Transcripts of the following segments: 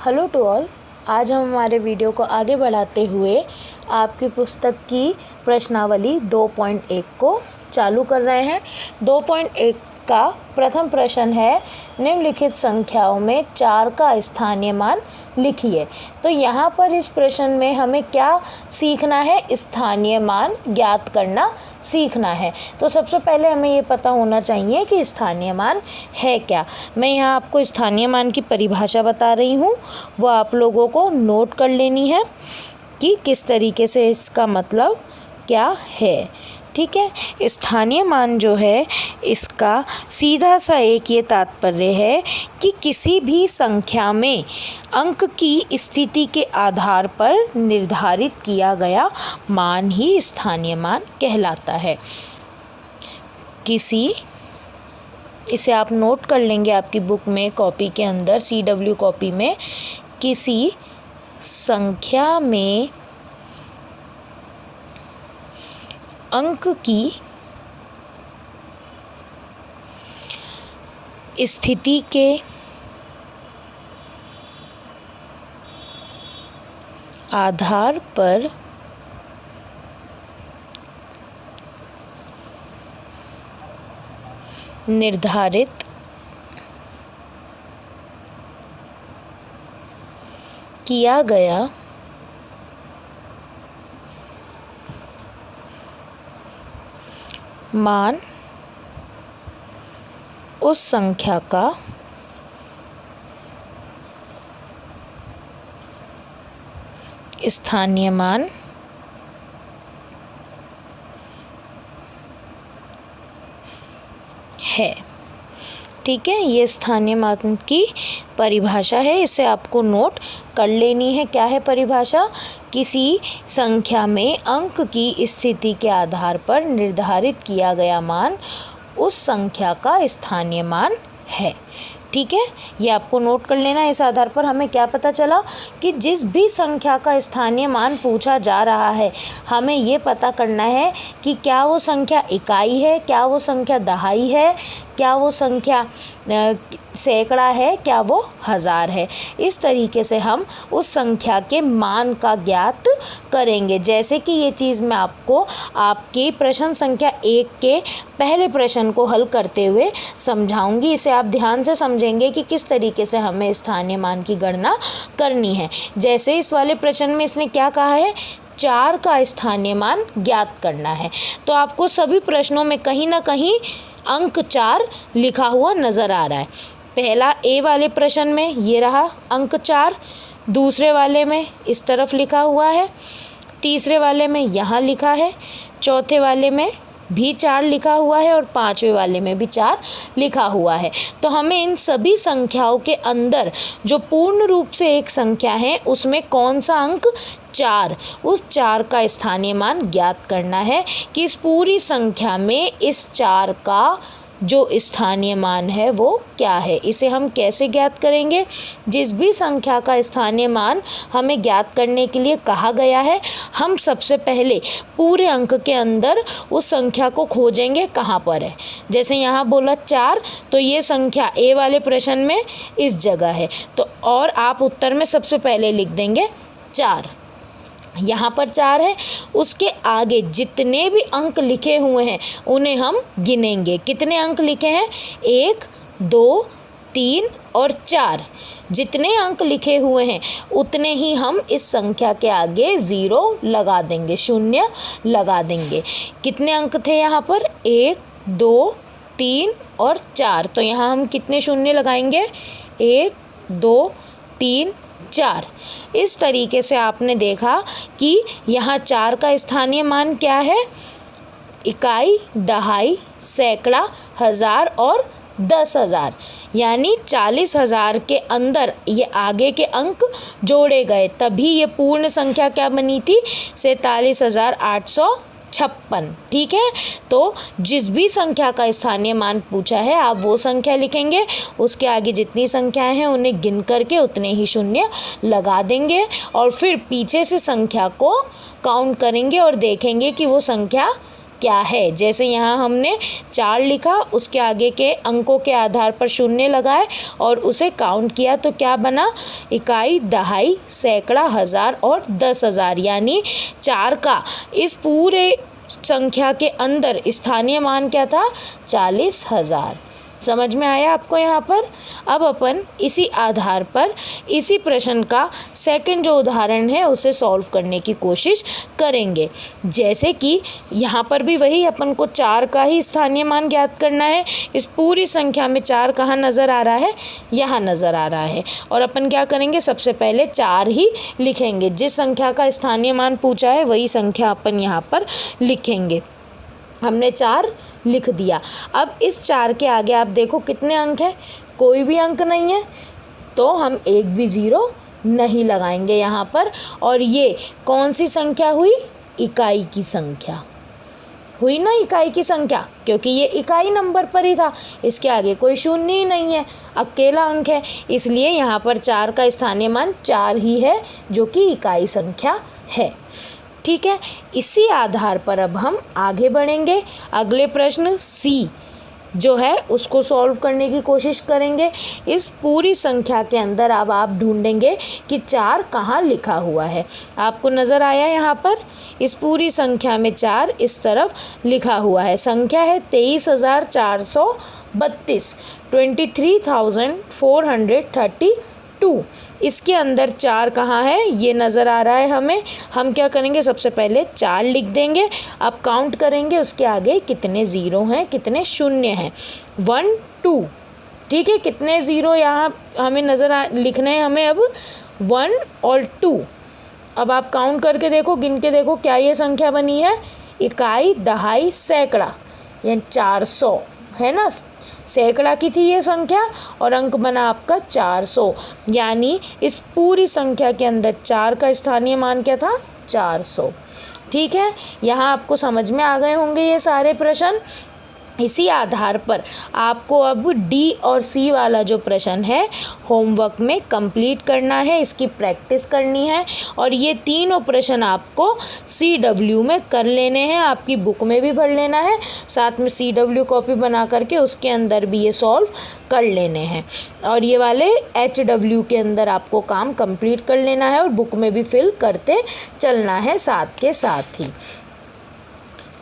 Hello to all. आज हम हमारे वीडियो को आगे बढ़ाते हुए आपकी पुस्तक की प्रश्नावली 2.1 को चालू कर रहे हैं। 2.1 का प्रथम प्रश्न है, निम्नलिखित संख्याओं में 4 का स्थानीय मान लिखिए। तो यहाँ पर इस प्रश्न में हमें क्या सीखना है? स्थानीय मान ज्ञात करना सीखना है। तो सबसे पहले हमें ये पता होना चाहिए कि स्थानीय मान है क्या। मैं यहाँ आपको स्थानीय मान की परिभाषा बता रही हूँ, वो आप लोगों को नोट कर लेनी है कि किस तरीके से इसका मतलब क्या है। ठीक है, स्थानीय मान जो है इसका सीधा सा एक ये तात्पर्य है कि किसी भी संख्या में अंक की स्थिति के आधार पर निर्धारित किया गया मान ही स्थानीय मान कहलाता है। इसे आप नोट कर लेंगे आपकी बुक में, कॉपी के अंदर, CW कॉपी में। किसी संख्या में अंक की स्थिति के आधार पर निर्धारित किया गया मान उस संख्या का स्थानीय मान है। ठीक है, ये स्थानीय मान की परिभाषा है, इसे आपको नोट कर लेनी है। क्या है परिभाषा? किसी संख्या में अंक की स्थिति के आधार पर निर्धारित किया गया मान उस संख्या का स्थानीय मान है। ठीक है, ये आपको नोट कर लेना है। इस आधार पर हमें क्या पता चला कि जिस भी संख्या का स्थानीय मान पूछा जा रहा है, हमें ये पता करना है कि क्या वो संख्या इकाई है, क्या वो संख्या दहाई है, क्या वो संख्या सैकड़ा है, क्या वो हज़ार है। इस तरीके से हम उस संख्या के मान का ज्ञात करेंगे। जैसे कि ये चीज़ मैं आपको आपके प्रश्न संख्या 1 के पहले प्रश्न को हल करते हुए समझाऊंगी। इसे आप ध्यान से समझेंगे कि किस तरीके से हमें स्थानीय मान की गणना करनी है। जैसे इस वाले प्रश्न में इसने क्या कहा है, 4 का स्थानीय मान ज्ञात करना है। तो आपको सभी प्रश्नों में कहीं ना कहीं अंक 4 लिखा हुआ नज़र आ रहा है। पहला ए वाले प्रश्न में ये रहा अंक 4, दूसरे वाले में इस तरफ लिखा हुआ है, तीसरे वाले में यहाँ लिखा है, चौथे वाले में भी 4 लिखा हुआ है और 5वें वाले में भी 4 लिखा हुआ है। तो हमें इन सभी संख्याओं के अंदर जो पूर्ण रूप से एक संख्या है उसमें कौन सा अंक 4, उस 4 का स्थानीय मान ज्ञात करना है कि इस पूरी संख्या में इस 4 का जो स्थानीय मान है वो क्या है। इसे हम कैसे ज्ञात करेंगे? जिस भी संख्या का स्थानीय मान हमें ज्ञात करने के लिए कहा गया है, हम सबसे पहले पूरे अंक के अंदर उस संख्या को खोजेंगे कहाँ पर है। जैसे यहाँ बोला 4, तो ये संख्या ए वाले प्रश्न में इस जगह है, तो और आप उत्तर में सबसे पहले लिख देंगे 4। यहाँ पर 4 है, उसके आगे जितने भी अंक लिखे हुए हैं उन्हें हम गिनेंगे। कितने अंक लिखे हैं? 1, 2, 3 और 4। जितने अंक लिखे हुए हैं उतने ही हम इस संख्या के आगे 0 लगा देंगे, 0 लगा देंगे। कितने अंक थे यहाँ पर? 1, 2, 3 और 4। तो यहाँ हम कितने 0 लगाएंगे? 1, 2, 3, 4। इस तरीके से आपने देखा कि यहाँ 4 का स्थानीय मान क्या है? इकाई, दहाई, सैकड़ा, हज़ार और 10,000। यानी 40,000 के अंदर ये आगे के अंक जोड़े गए, तभी ये पूर्ण संख्या क्या बनी थी? 47,856। ठीक है, तो जिस भी संख्या का स्थानीय मान पूछा है आप वो संख्या लिखेंगे, उसके आगे जितनी संख्याएं हैं उन्हें गिन करके उतने ही 0 लगा देंगे और फिर पीछे से संख्या को काउंट करेंगे और देखेंगे कि वो संख्या क्या है। जैसे यहाँ हमने 4 लिखा, उसके आगे के अंकों के आधार पर शून्य लगाए और उसे काउंट किया तो क्या बना, इकाई, दहाई, सैकड़ा, हज़ार और 10,000। यानी 4 का इस पूरे संख्या के अंदर स्थानीय मान क्या था, 40,000। समझ में आया आपको यहाँ पर। अब अपन इसी आधार पर इसी प्रश्न का सेकंड जो उदाहरण है उसे सॉल्व करने की कोशिश करेंगे। जैसे कि यहाँ पर भी वही अपन को 4 का ही स्थानीय मान ज्ञात करना है। इस पूरी संख्या में 4 कहाँ नज़र आ रहा है, यहाँ नज़र आ रहा है। और अपन क्या करेंगे, सबसे पहले 4 ही लिखेंगे। जिस संख्या का स्थानीय मान पूछा है वही संख्या अपन यहाँ पर लिखेंगे। हमने 4 लिख दिया। अब इस 4 के आगे आप देखो कितने अंक हैं, कोई भी अंक नहीं है, तो हम एक भी ज़ीरो नहीं लगाएंगे यहाँ पर। और ये कौन सी संख्या हुई, इकाई की संख्या हुई ना, इकाई की संख्या, क्योंकि ये इकाई नंबर पर ही था, इसके आगे कोई शून्य ही नहीं है, अकेला अंक है, इसलिए यहाँ पर 4 का स्थानीय मान 4 ही है जो कि इकाई संख्या है। ठीक है, इसी आधार पर अब हम आगे बढ़ेंगे। अगले प्रश्न सी जो है उसको सॉल्व करने की कोशिश करेंगे। इस पूरी संख्या के अंदर अब आप ढूंढेंगे कि 4 कहाँ लिखा हुआ है। आपको नज़र आया यहाँ पर, इस पूरी संख्या में 4 इस तरफ लिखा हुआ है। संख्या है 23,432, 23,432। इसके अंदर 4 कहाँ है ये नज़र आ रहा है हमें। हम क्या करेंगे, सबसे पहले 4 लिख देंगे। अब काउंट करेंगे उसके आगे कितने ज़ीरो हैं, कितने शून्य हैं। 1 2, ठीक है, कितने ज़ीरो यहाँ हमें लिखने हैं हमें अब 1 और 2। अब आप काउंट करके देखो, गिन के देखो, क्या ये संख्या बनी है, इकाई, दहाई, सैकड़ा, यानी 400 है ना, सैकड़ा की थी ये संख्या और अंक बना आपका 400। यानी इस पूरी संख्या के अंदर 4 का स्थानीय मान क्या था, 400। ठीक है, यहाँ आपको समझ में आ गए होंगे ये सारे प्रश्न। इसी आधार पर आपको अब डी और सी वाला जो प्रश्न है होमवर्क में कंप्लीट करना है, इसकी प्रैक्टिस करनी है। और ये तीनों प्रश्न आपको CW में कर लेने हैं, आपकी बुक में भी भर लेना है, साथ में CW कॉपी बना करके उसके अंदर भी ये सॉल्व कर लेने हैं। और ये वाले HW के अंदर आपको काम कंप्लीट कर लेना है और बुक में भी फिल करते चलना है साथ के साथ ही।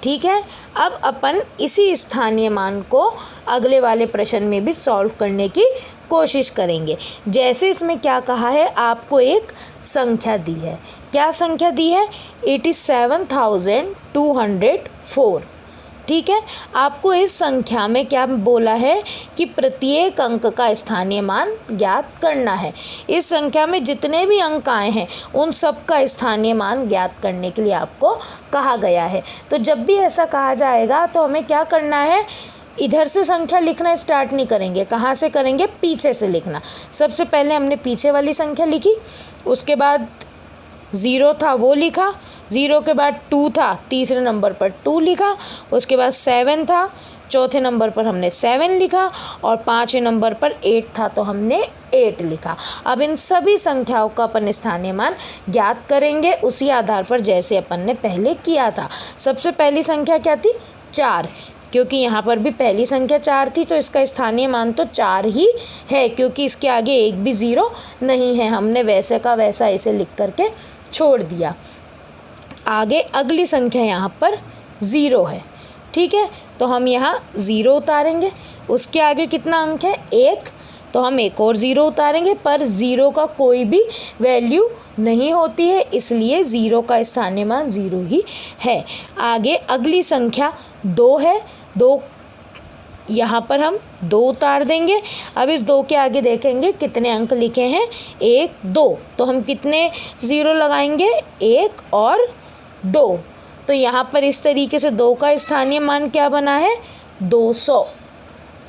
ठीक है, अब अपन इसी स्थानीय मान को अगले वाले प्रश्न में भी सॉल्व करने की कोशिश करेंगे। जैसे इसमें क्या कहा है, आपको एक संख्या दी है। क्या संख्या दी है, 87,204। ठीक है, आपको इस संख्या में क्या बोला है कि प्रत्येक अंक का स्थानीय मान ज्ञात करना है। इस संख्या में जितने भी अंक आए हैं उन सब का स्थानीय मान ज्ञात करने के लिए आपको कहा गया है। तो जब भी ऐसा कहा जाएगा तो हमें क्या करना है, इधर से संख्या लिखना स्टार्ट नहीं करेंगे, कहाँ से करेंगे, पीछे से लिखना। सबसे पहले हमने पीछे वाली संख्या लिखी, उसके बाद 0 था वो लिखा, 0 के बाद 2 था, तीसरे नंबर पर 2 लिखा, उसके बाद 7 था, चौथे नंबर पर हमने 7 लिखा और 5वें नंबर पर 8 था तो हमने 8 लिखा। अब इन सभी संख्याओं का अपन स्थानीय मान ज्ञात करेंगे उसी आधार पर जैसे अपन ने पहले किया था। सबसे पहली संख्या क्या थी, 4, क्योंकि यहाँ पर भी पहली संख्या 4 थी तो इसका स्थानीय मान तो 4 ही है, क्योंकि इसके आगे एक भी ज़ीरो नहीं है। हमने वैसे का वैसा इसे लिख करके छोड़ दिया। आगे अगली संख्या यहाँ पर 0 है। ठीक है, तो हम यहाँ 0 उतारेंगे, उसके आगे कितना अंक है, 1, तो हम एक और 0 उतारेंगे, पर 0 का कोई भी वैल्यू नहीं होती है, इसलिए 0 का स्थानीय मान 0 ही है। आगे अगली संख्या 2 है, 2 यहाँ पर हम 2 उतार देंगे। अब इस 2 के आगे देखेंगे कितने अंक लिखे हैं, 1 2, तो हम कितने 0 लगाएंगे, 1 और 2। तो यहाँ पर इस तरीके से 2 का स्थानीय मान क्या बना है, 200।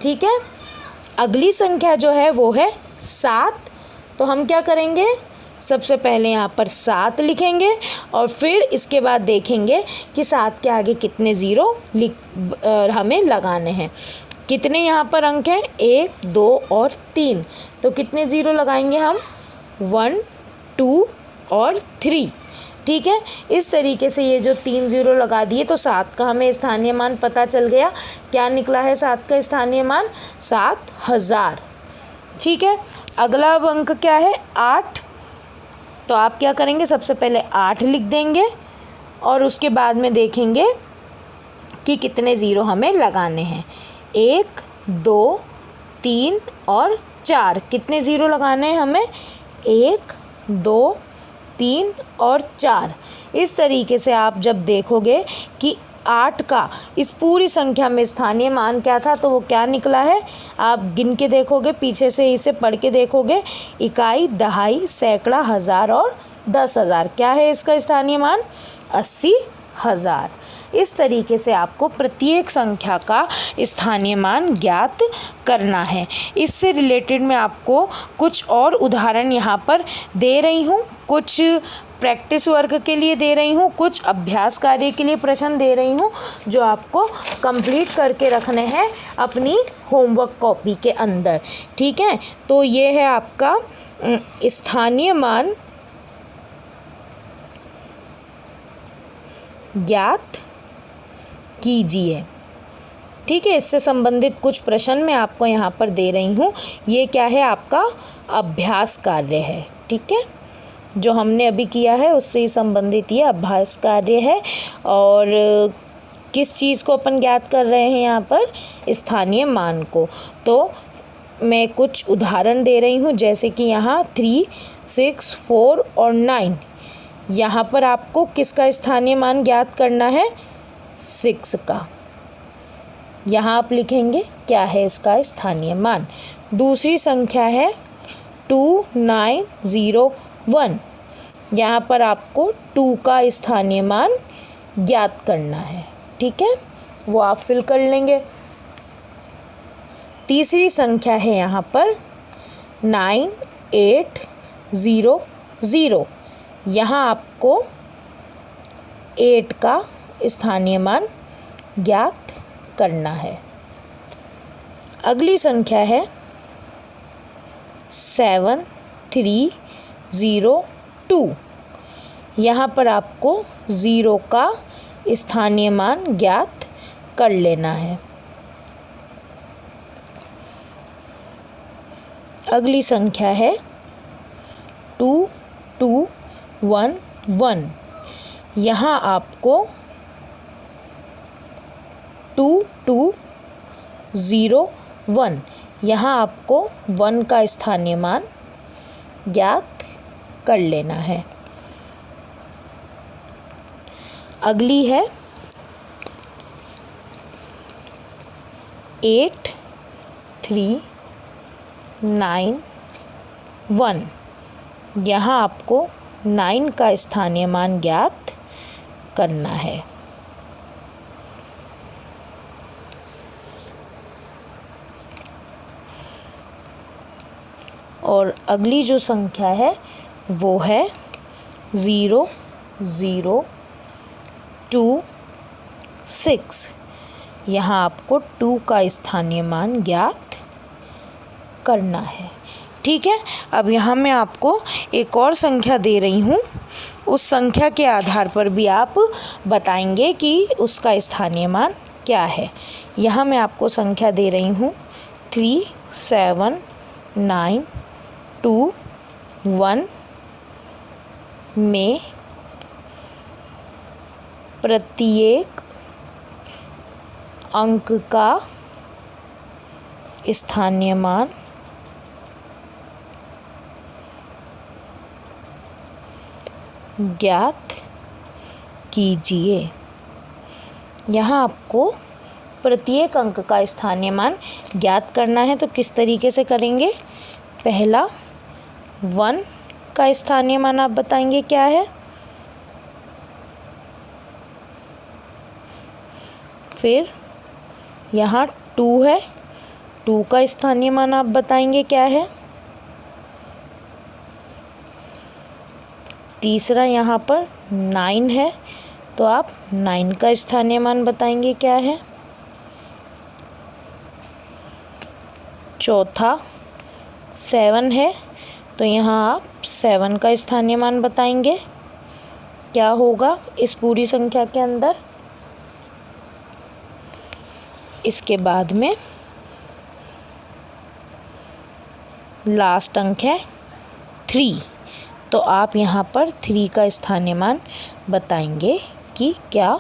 ठीक है, अगली संख्या जो है वो है 7, तो हम क्या करेंगे, सबसे पहले यहाँ पर 7 लिखेंगे और फिर इसके बाद देखेंगे कि 7 के आगे कितने 0 हमें लगाने हैं। कितने यहाँ पर अंक हैं, 1 2 और 3, तो कितने 0 लगाएंगे हम, 1 2 और 3। ठीक है। इस तरीके से ये जो 3 ज़ीरो लगा दिए तो 7 का हमें स्थानीय मान पता चल गया। क्या निकला है 7 का स्थानीय मान? 7000। ठीक है। अगला अब अंक क्या है? 8। तो आप क्या करेंगे, सबसे पहले 8 लिख देंगे और उसके बाद में देखेंगे कि कितने ज़ीरो हमें लगाने हैं। 1, 2, 3 और 4। कितने ज़ीरो लगाने हैं हमें? 1, 2, 3 और 4। इस तरीके से आप जब देखोगे कि 8 का इस पूरी संख्या में स्थानीय मान क्या था तो वो क्या निकला है, आप गिन के देखोगे, पीछे से इसे पढ़ के देखोगे। इकाई, दहाई, सैकड़ा, हज़ार और 10,000। क्या है इसका स्थानीय मान? 80,000। इस तरीके से आपको प्रत्येक संख्या का स्थानीय मान ज्ञात करना है। इससे रिलेटेड मैं आपको कुछ और उदाहरण यहाँ पर दे रही हूँ, कुछ प्रैक्टिस वर्क के लिए दे रही हूँ, कुछ अभ्यास कार्य के लिए प्रश्न दे रही हूँ जो आपको कंप्लीट करके रखने हैं अपनी होमवर्क कॉपी के अंदर। ठीक है। तो ये है आपका स्थानीय मान ज्ञात कीजिए। ठीक है। इससे संबंधित कुछ प्रश्न मैं आपको यहाँ पर दे रही हूँ। ये क्या है? आपका अभ्यास कार्य है। ठीक है। जो हमने अभी किया है उससे ही संबंधित ये अभ्यास कार्य है। और किस चीज़ को अपन ज्ञात कर रहे हैं यहाँ पर? स्थानीय मान को। तो मैं कुछ उदाहरण दे रही हूँ, जैसे कि यहाँ 3, 6, 4 और 9। यहाँ पर आपको किसका स्थानीय मान ज्ञात करना है? 6 का। यहाँ आप लिखेंगे क्या है इसका स्थानीय मान। दूसरी संख्या है 2901। यहाँ पर आपको 2 का स्थानीय मान ज्ञात करना है। ठीक है, वो आप फिल कर लेंगे। तीसरी संख्या है यहाँ पर 9800। यहाँ आपको 8 का स्थानीय मान ज्ञात करना है। अगली संख्या है 7302। यहाँ पर आपको 0 का स्थानीय मान ज्ञात कर लेना है। अगली संख्या है 2211। यहाँ आपको 2201, यहाँ आपको 1 का स्थानीय मान ज्ञात कर लेना है। अगली है 8391। यहाँ आपको 9 का स्थानीय मान ज्ञात करना है। और अगली जो संख्या है वो है 0026। यहाँ आपको 2 का स्थानीय मान ज्ञात करना है। ठीक है। अब यहाँ मैं आपको एक और संख्या दे रही हूँ, उस संख्या के आधार पर भी आप बताएंगे कि उसका स्थानीय मान क्या है। यहाँ मैं आपको संख्या दे रही हूँ 37921 में प्रत्येक अंक का स्थानीय मान ज्ञात कीजिए। यहाँ आपको प्रत्येक अंक का स्थानीय मान ज्ञात करना है, तो किस तरीके से करेंगे? पहला 1 का स्थानीय मान आप बताएंगे क्या है, फिर यहाँ 2 है, 2 का स्थानीय मान आप बताएंगे क्या है, तीसरा यहाँ पर 9 है तो आप 9 का स्थानीय मान बताएंगे क्या है, चौथा 7 है तो यहाँ आप 7 का स्थानीय मान बताएंगे, क्या होगा इस पूरी संख्या के अंदर। इसके बाद में लास्ट अंक है 3, तो आप यहाँ पर 3 का स्थानीय मान बताएंगे कि क्या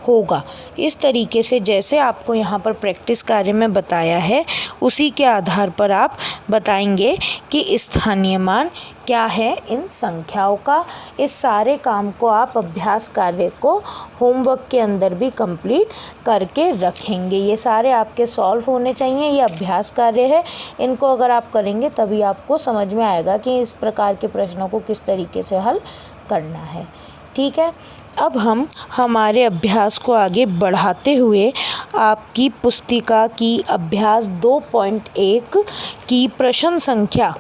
होगा। इस तरीके से जैसे आपको यहाँ पर प्रैक्टिस कार्य में बताया है उसी के आधार पर आप बताएंगे कि स्थानीय मान क्या है इन संख्याओं का। इस सारे काम को आप अभ्यास कार्य को होमवर्क के अंदर भी कंप्लीट करके रखेंगे। ये सारे आपके सॉल्व होने चाहिए, ये अभ्यास कार्य है, इनको अगर आप करेंगे तभी आपको समझ में आएगा कि इस प्रकार के प्रश्नों को किस तरीके से हल करना है। ठीक है, अब हम हमारे अभ्यास को आगे बढ़ाते हुए आपकी पुस्तिका की अभ्यास 2.1 की प्रश्न संख्या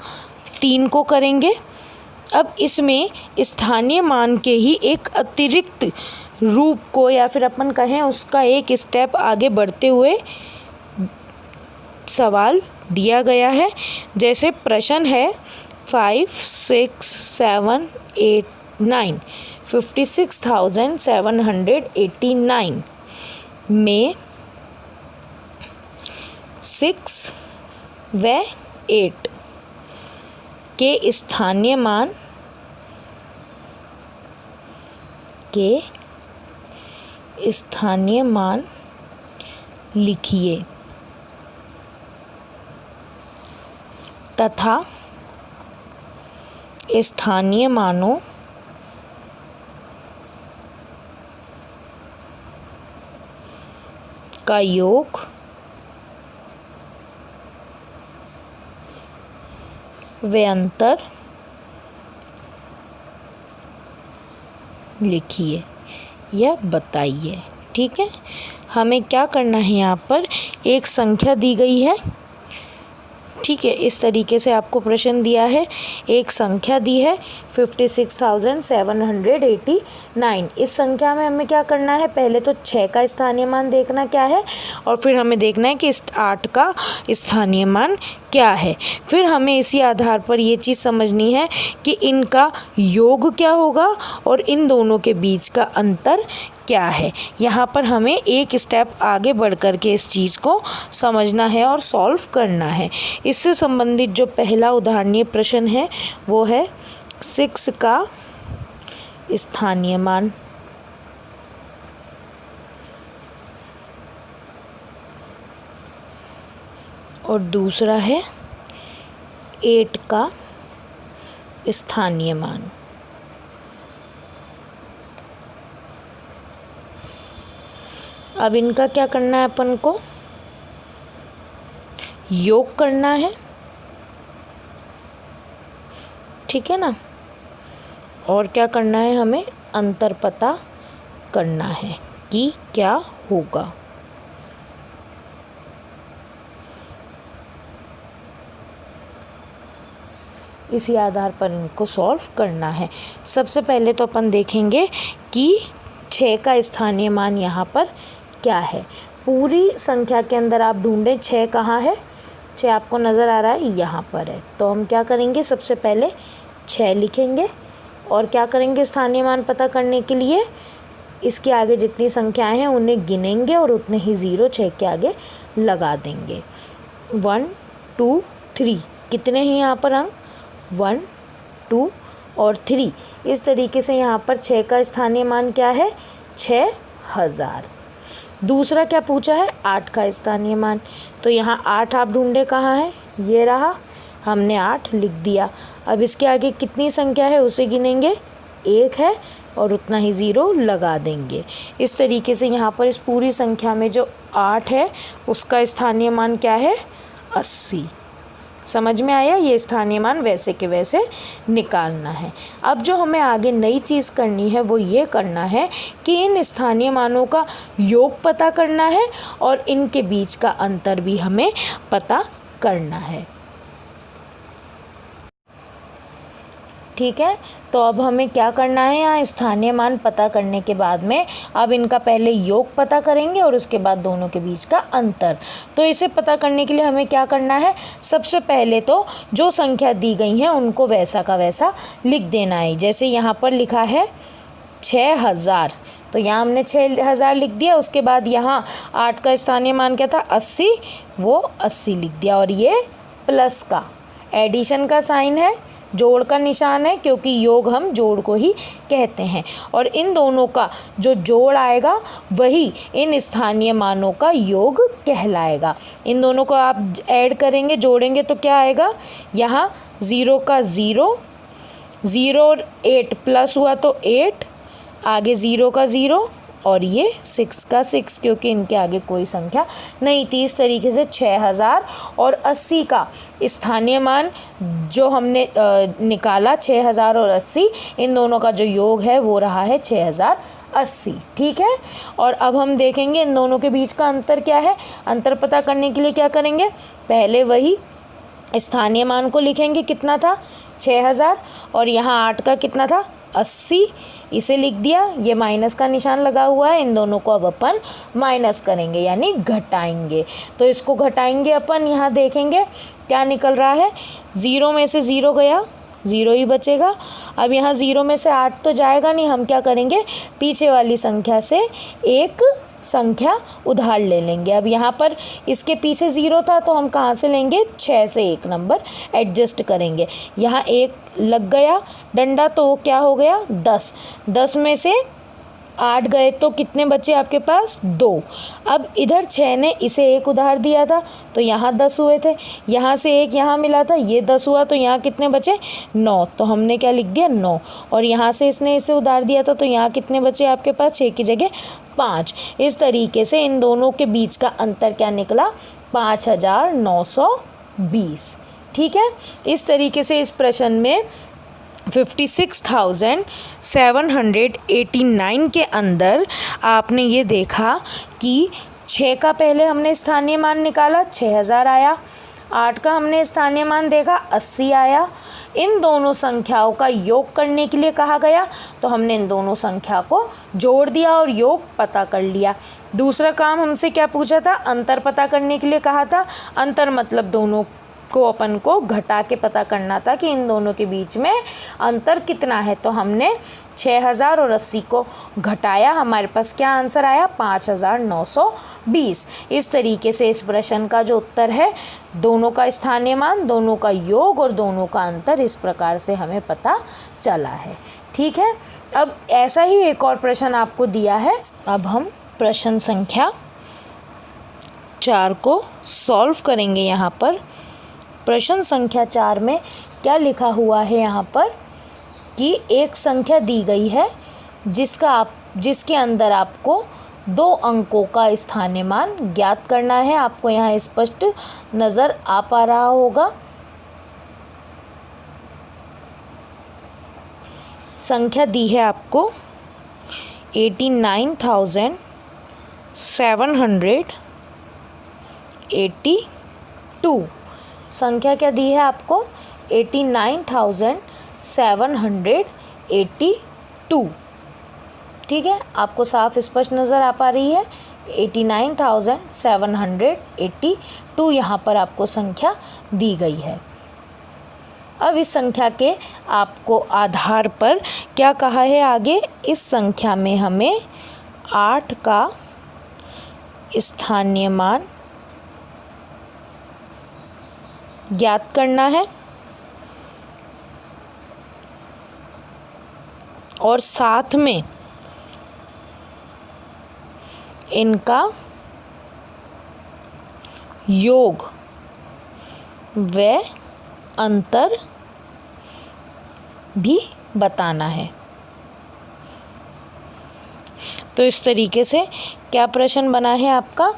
3 को करेंगे। अब इसमें स्थानीय मान के ही एक अतिरिक्त रूप को या फिर अपन कहें उसका एक स्टेप आगे बढ़ते हुए सवाल दिया गया है। जैसे प्रश्न है 5, 6, 7, 8, 9 56,789 में 6 व 8 के स्थानीय मान लिखिए तथा स्थानीय मानों का योग व अंतर लिखिए या बताइए। ठीक है, हमें क्या करना है, यहाँ पर एक संख्या दी गई है। ठीक है, इस तरीके से आपको प्रश्न दिया है, एक संख्या दी है 56,789। इस संख्या में हमें क्या करना है, पहले तो 6 का स्थानीय मान देखना क्या है और फिर हमें देखना है कि इस 8 का स्थानीय मान क्या है। फिर हमें इसी आधार पर ये चीज़ समझनी है कि इनका योग क्या होगा और इन दोनों के बीच का अंतर क्या है। यहाँ पर हमें एक स्टेप आगे बढ़ कर के इस चीज़ को समझना है और सॉल्व करना है। इससे संबंधित जो पहला उदाहरणीय प्रश्न है वो है 6 का स्थानीय मान। और दूसरा है 8 का स्थानीय मान। अब इनका क्या करना है, अपन को योग करना है। ठीक है ना, और क्या करना है, हमें अंतर पता करना है कि क्या होगा। इसी आधार पर इनको सॉल्व करना है। सबसे पहले तो अपन देखेंगे कि 6 का स्थानीय मान यहाँ पर क्या है। पूरी संख्या के अंदर आप ढूंढें 6 कहाँ है। 6 आपको नज़र आ रहा है, यहाँ पर है। तो हम क्या करेंगे, सबसे पहले 6 लिखेंगे और क्या करेंगे, स्थानीय मान पता करने के लिए इसके आगे जितनी संख्याएं हैं उन्हें गिनेंगे और उतने ही 0 6 के आगे लगा देंगे। 1 2 3 कितने हैं यहाँ पर अंक, 1 2 और 3। इस तरीके से यहाँ पर 6 का स्थानीय मान क्या है, 6000। दूसरा क्या पूछा है, 8 का स्थानीय मान। तो यहाँ 8 आप ढूंढे कहाँ है, ये रहा, हमने 8 लिख दिया। अब इसके आगे कितनी संख्या है उसे गिनेंगे, 1 है और उतना ही 0 लगा देंगे। इस तरीके से यहाँ पर इस पूरी संख्या में जो 8 है उसका स्थानीय मान क्या है, 80। समझ में आया, ये स्थानीय मान वैसे के वैसे निकालना है। अब जो हमें आगे नई चीज़ करनी है वो ये करना है कि इन स्थानीय मानों का योग पता करना है और इनके बीच का अंतर भी हमें पता करना है। ठीक है, तो अब हमें क्या करना है, यहाँ स्थानीय मान पता करने के बाद में अब इनका पहले योग पता करेंगे और उसके बाद दोनों के बीच का अंतर। तो इसे पता करने के लिए हमें क्या करना है, सबसे पहले तो जो संख्या दी गई हैं उनको वैसा का वैसा लिख देना है। जैसे यहाँ पर लिखा है 6000, तो यहाँ हमने 6000 लिख दिया। उसके बाद यहाँ 8 का स्थानीय मान क्या था 80, वो 80 लिख दिया। और ये प्लस का एडिशन का साइन है, जोड़ का निशान है, क्योंकि योग हम जोड़ को ही कहते हैं। और इन दोनों का जो जोड़ आएगा वही इन स्थानीय मानों का योग कहलाएगा। इन दोनों को आप ऐड करेंगे, जोड़ेंगे तो क्या आएगा, यहाँ 0 का 0, 0 और 8 प्लस हुआ तो 8, आगे 0 का 0 और ये 6 का 6, क्योंकि इनके आगे कोई संख्या नहीं थी। इस तरीके से 6000 और 80 का स्थानीय मान जो हमने निकाला, 6000 और 80, इन दोनों का जो योग है वो रहा है 6080। ठीक है। और अब हम देखेंगे इन दोनों के बीच का अंतर क्या है। अंतर पता करने के लिए क्या करेंगे, पहले वही स्थानीय मान को लिखेंगे, कितना था 6000, और यहाँ 8 का कितना था 80, इसे लिख दिया। ये माइनस का निशान लगा हुआ है, इन दोनों को अब अपन माइनस करेंगे यानी घटाएंगे। तो इसको घटाएंगे अपन, यहाँ देखेंगे क्या निकल रहा है, 0 में से 0 गया, 0 ही बचेगा। अब यहाँ 0 में से 8 तो जाएगा नहीं, हम क्या करेंगे, पीछे वाली संख्या से एक संख्या उधार ले लेंगे। अब यहाँ पर इसके पीछे 0 था तो हम कहाँ से लेंगे, 6 से एक नंबर एडजस्ट करेंगे। यहाँ 1 लग गया डंडा तो क्या हो गया 10, 10 में से 8 गए तो कितने बचे आपके पास 2। अब इधर 6 ने इसे 1 उधार दिया था तो यहाँ 10 हुए थे, यहाँ से 1 यहाँ मिला था, ये 10 हुआ तो यहाँ कितने बचे 9, तो हमने क्या लिख दिया 9। और यहाँ से इसने इसे उधार दिया था तो यहाँ कितने बचे आपके पास, 6 की जगह 5। इस तरीके से इन दोनों के बीच का अंतर क्या निकला, 5920। ठीक है। इस तरीके से इस प्रश्न में 56,789 के अंदर आपने ये देखा कि 6 का पहले हमने स्थानीय मान निकाला, 6000 आया। 8 का हमने स्थानीय मान देखा, 80 आया। इन दोनों संख्याओं का योग करने के लिए कहा गया तो हमने इन दोनों संख्या को जोड़ दिया और योग पता कर लिया। दूसरा काम हमसे क्या पूछा था, अंतर पता करने के लिए कहा था। अंतर मतलब दोनों को अपन को घटा के पता करना था कि इन दोनों के बीच में अंतर कितना है। तो हमने 6000 और 80 को घटाया, हमारे पास क्या आंसर आया 5920। इस तरीके से इस प्रश्न का जो उत्तर है, दोनों का स्थानीय मान, दोनों का योग और दोनों का अंतर, इस प्रकार से हमें पता चला है। ठीक है। अब ऐसा ही एक और प्रश्न आपको दिया है। अब हम प्रश्न संख्या 4 को सॉल्व करेंगे। यहाँ पर प्रश्न संख्या 4 में क्या लिखा हुआ है, यहाँ पर कि एक संख्या दी गई है जिसके अंदर आपको 2 अंकों का स्थानीय मान ज्ञात करना है। आपको यहाँ स्पष्ट नज़र आ पा रहा होगा। संख्या दी है आपको 89,782। संख्या क्या दी है आपको 89,782। ठीक है। आपको साफ स्पष्ट नज़र आ पा रही है 89,782 यहाँ पर आपको संख्या दी गई है। अब इस संख्या के आपको आधार पर क्या कहा है आगे, इस संख्या में हमें 8 का स्थानीय मान ज्ञात करना है और साथ में इनका योग व अंतर भी बताना है। तो इस तरीके से क्या प्रश्न बना है आपका,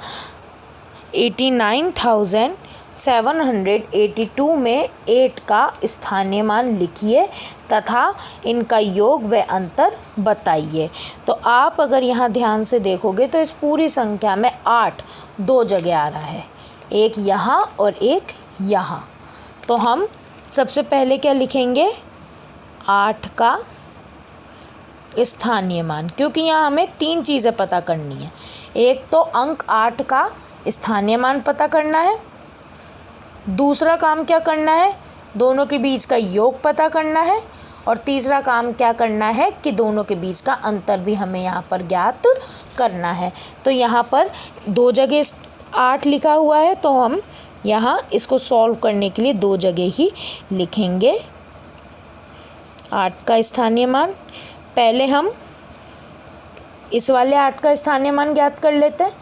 89,782 में 8 का स्थानीय मान लिखिए तथा इनका योग व अंतर बताइए। तो आप अगर यहाँ ध्यान से देखोगे तो इस पूरी संख्या में 8 2 जगह आ रहा है, एक यहाँ और एक यहाँ। तो हम सबसे पहले क्या लिखेंगे, 8 का स्थानीय मान, क्योंकि यहाँ हमें 3 चीज़ें पता करनी है। एक तो अंक 8 का स्थानीय मान पता करना है, दूसरा काम क्या करना है, दोनों के बीच का योग पता करना है, और तीसरा काम क्या करना है कि दोनों के बीच का अंतर भी हमें यहाँ पर ज्ञात करना है। तो यहाँ पर 2 जगह 8 लिखा हुआ है, तो हम यहाँ इसको सॉल्व करने के लिए 2 जगह ही लिखेंगे 8 का स्थानीय मान। पहले हम इस वाले 8 का स्थानीय मान ज्ञात कर लेते हैं।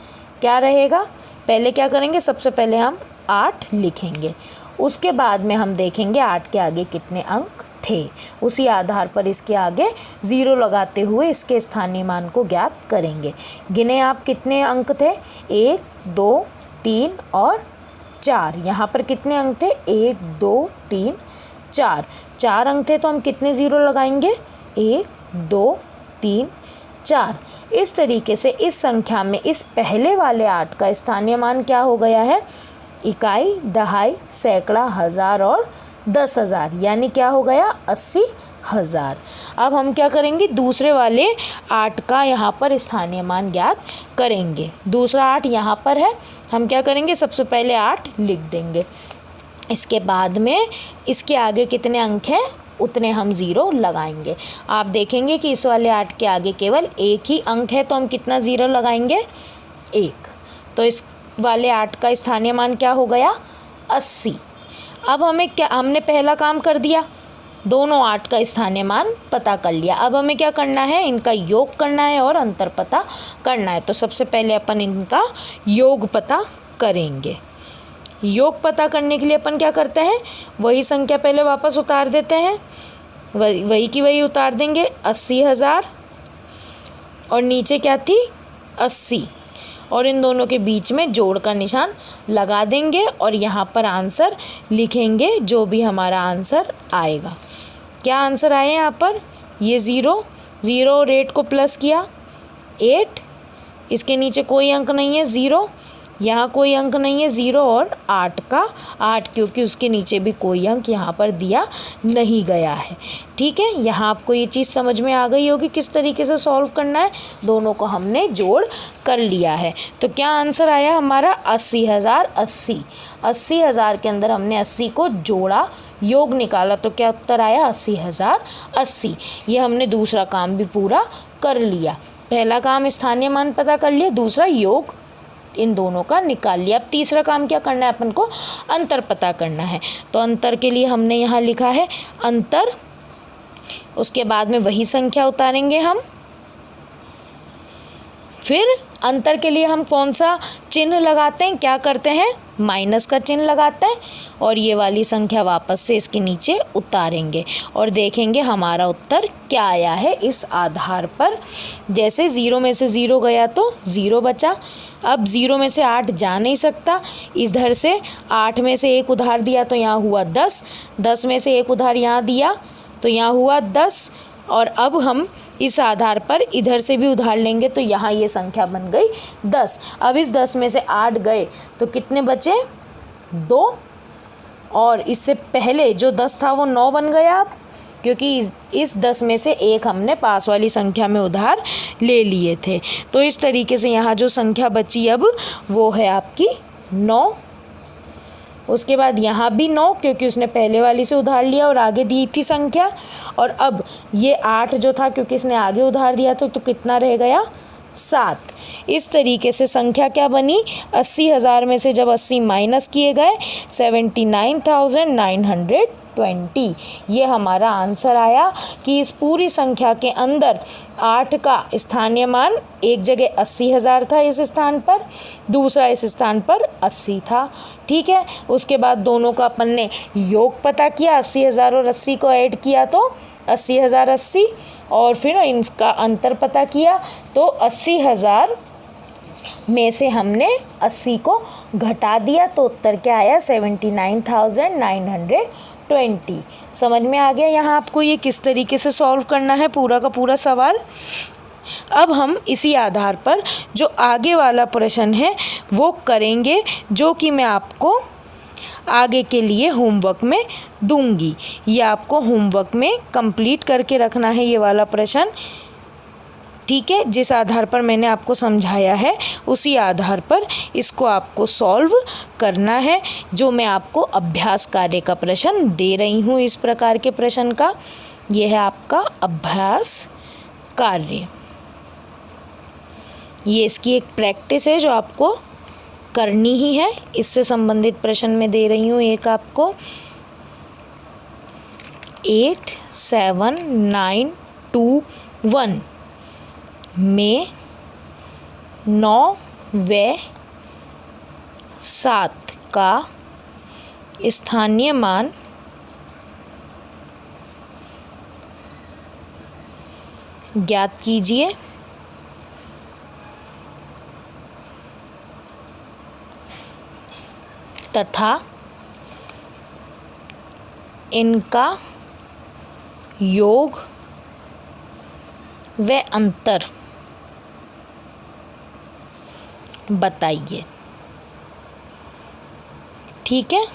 क्या रहेगा, पहले क्या करेंगे, सबसे पहले हम 8 लिखेंगे, उसके बाद में हम देखेंगे 8 के आगे कितने अंक थे, उसी आधार पर इसके आगे 0 लगाते हुए इसके स्थानीय मान को ज्ञात करेंगे। गिने आप कितने अंक थे, 1 2 3 और 4। यहाँ पर कितने अंक थे, 1 2 3 4, 4 अंक थे, तो हम कितने 0 लगाएंगे, 1 2 3 4। इस तरीके से इस संख्या में इस पहले वाले 8 का स्थानीय मान क्या हो गया है, इकाई, दहाई, सैकड़ा, हज़ार और 10,000, यानी क्या हो गया, 80,000। अब हम क्या करेंगे, दूसरे वाले 8 का यहाँ पर स्थानीय मान ज्ञात करेंगे। दूसरा 8 यहाँ पर है, हम क्या करेंगे, सबसे पहले 8 लिख देंगे, इसके बाद में इसके आगे कितने अंक हैं उतने हम 0 लगाएंगे। आप देखेंगे कि इस वाले 8 के आगे केवल 1 ही अंक है, तो हम कितना 0 लगाएंगे, 1। तो इस वाले 8 का स्थानीय मान क्या हो गया, 80। अब हमने पहला काम कर दिया, दोनों 8 का स्थानीय मान पता कर लिया। अब हमें क्या करना है, इनका योग करना है और अंतर पता करना है। तो सबसे पहले अपन इनका योग पता करेंगे। योग पता करने के लिए अपन क्या करते हैं, वही संख्या पहले वापस उतार देते हैं, वही की वही उतार देंगे, 80,000 और नीचे क्या थी, 80, और इन दोनों के बीच में जोड़ का निशान लगा देंगे और यहाँ पर आंसर लिखेंगे, जो भी हमारा आंसर आएगा। क्या आंसर आए यहाँ पर, ये 0 0 और 8 को प्लस किया 8, इसके नीचे कोई अंक नहीं है, 0, यहाँ कोई अंक नहीं है, 0 और 8 का 8, क्योंकि उसके नीचे भी कोई अंक यहाँ पर दिया नहीं गया है। ठीक है, यहाँ आपको ये चीज़ समझ में आ गई होगी किस तरीके से सॉल्व करना है। दोनों को हमने जोड़ कर लिया है, तो क्या आंसर आया हमारा, 80,000। 80,000 के अंदर हमने 80 को जोड़ा, योग निकाला, तो क्या उत्तर आया, 80,080। ये हमने दूसरा काम भी पूरा कर लिया। पहला काम स्थानीय मान पता कर लिया, दूसरा योग इन दोनों का निकाल लिया। अब तीसरा काम क्या करना है, अपन को अंतर पता करना है। तो अंतर के लिए हमने यहाँ लिखा है अंतर, उसके बाद में वही संख्या उतारेंगे हम। फिर अंतर के लिए हम कौन सा चिन्ह लगाते हैं, क्या करते हैं, माइनस का चिन्ह लगाते हैं और ये वाली संख्या वापस से इसके नीचे उतारेंगे और देखेंगे हमारा उत्तर क्या आया है। इस आधार पर जैसे 0 में से 0 गया तो 0 बचा, अब 0 में से 8 जा नहीं सकता, इधर से 8 में से 1 उधार दिया तो यहाँ हुआ 10, 10 में से 1 उधार यहाँ दिया तो यहाँ हुआ 10, और अब हम इस आधार पर इधर से भी उधार लेंगे तो यहाँ ये संख्या बन गई 10। अब इस 10 में से 8 गए तो कितने बचे, 2, और इससे पहले जो 10 था वो 9 बन गया अब, क्योंकि इस 10 में से 1 हमने पास वाली संख्या में उधार ले लिए थे। तो इस तरीके से यहाँ जो संख्या बची अब वो है आपकी 9। उसके बाद यहाँ भी 9, क्योंकि उसने पहले वाली से उधार लिया और आगे दी थी संख्या, और अब ये 8 जो था क्योंकि इसने आगे उधार दिया था तो कितना रह गया, 7। इस तरीके से संख्या क्या बनी, 80,000 में से जब 80 माइनस किए गए 79,920, ये हमारा आंसर आया कि इस पूरी संख्या के अंदर 8 का स्थानीय मान एक जगह 80,000 था इस स्थान पर, दूसरा इस स्थान पर 80 था। ठीक है, उसके बाद दोनों का अपन ने योग पता किया, 80,000 और 80 को ऐड किया तो 80,080, और फिर इनका अंतर पता किया तो 80,000 में से हमने 80 को घटा दिया तो उत्तर क्या आया, 79,920। समझ में आ गया यहाँ आपको ये किस तरीके से सॉल्व करना है पूरा का पूरा सवाल। अब हम इसी आधार पर जो आगे वाला प्रश्न है वो करेंगे, जो कि मैं आपको आगे के लिए होमवर्क में दूंगी। ये आपको होमवर्क में कंप्लीट करके रखना है ये वाला प्रश्न। ठीक है, जिस आधार पर मैंने आपको समझाया है उसी आधार पर इसको आपको सॉल्व करना है, जो मैं आपको अभ्यास कार्य का प्रश्न दे रही हूँ इस प्रकार के प्रश्न का। ये है आपका अभ्यास कार्य। ये इसकी एक प्रैक्टिस है जो आपको करनी ही है। इससे संबंधित प्रश्न में दे रही हूँ एक आपको। 8, 7, 9, 2, 1 में 9 व 7 का स्थानीय मान ज्ञात कीजिए। तथा इनका योग व अंतर बताइए। ठीक है,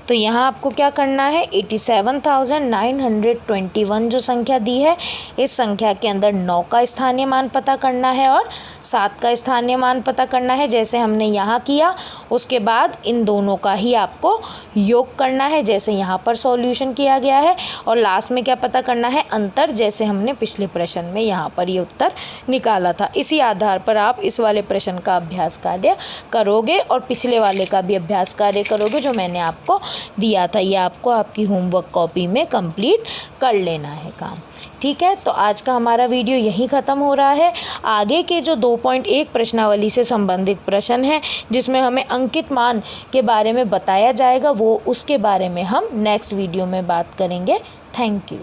तो यहाँ आपको क्या करना है, 87,921 जो संख्या दी है, इस संख्या के अंदर 9 का स्थानीय मान पता करना है और 7 का स्थानीय मान पता करना है, जैसे हमने यहाँ किया। उसके बाद इन दोनों का ही आपको योग करना है, जैसे यहाँ पर सॉल्यूशन किया गया है। और लास्ट में क्या पता करना है, अंतर, जैसे हमने पिछले प्रश्न में यहाँ पर ये उत्तर निकाला था। इसी आधार पर आप इस वाले प्रश्न का अभ्यास कार्य करोगे और पिछले वाले का भी अभ्यास कार्य करोगे जो मैंने आपको दिया था। ये आपको आपकी होमवर्क कॉपी में कंप्लीट कर लेना है काम। ठीक है, तो आज का हमारा वीडियो यहीं ख़त्म हो रहा है। आगे के जो 2.1 प्रश्नावली से संबंधित प्रश्न है जिसमें हमें अंकित मान के बारे में बताया जाएगा, वो उसके बारे में हम नेक्स्ट वीडियो में बात करेंगे। Thank you.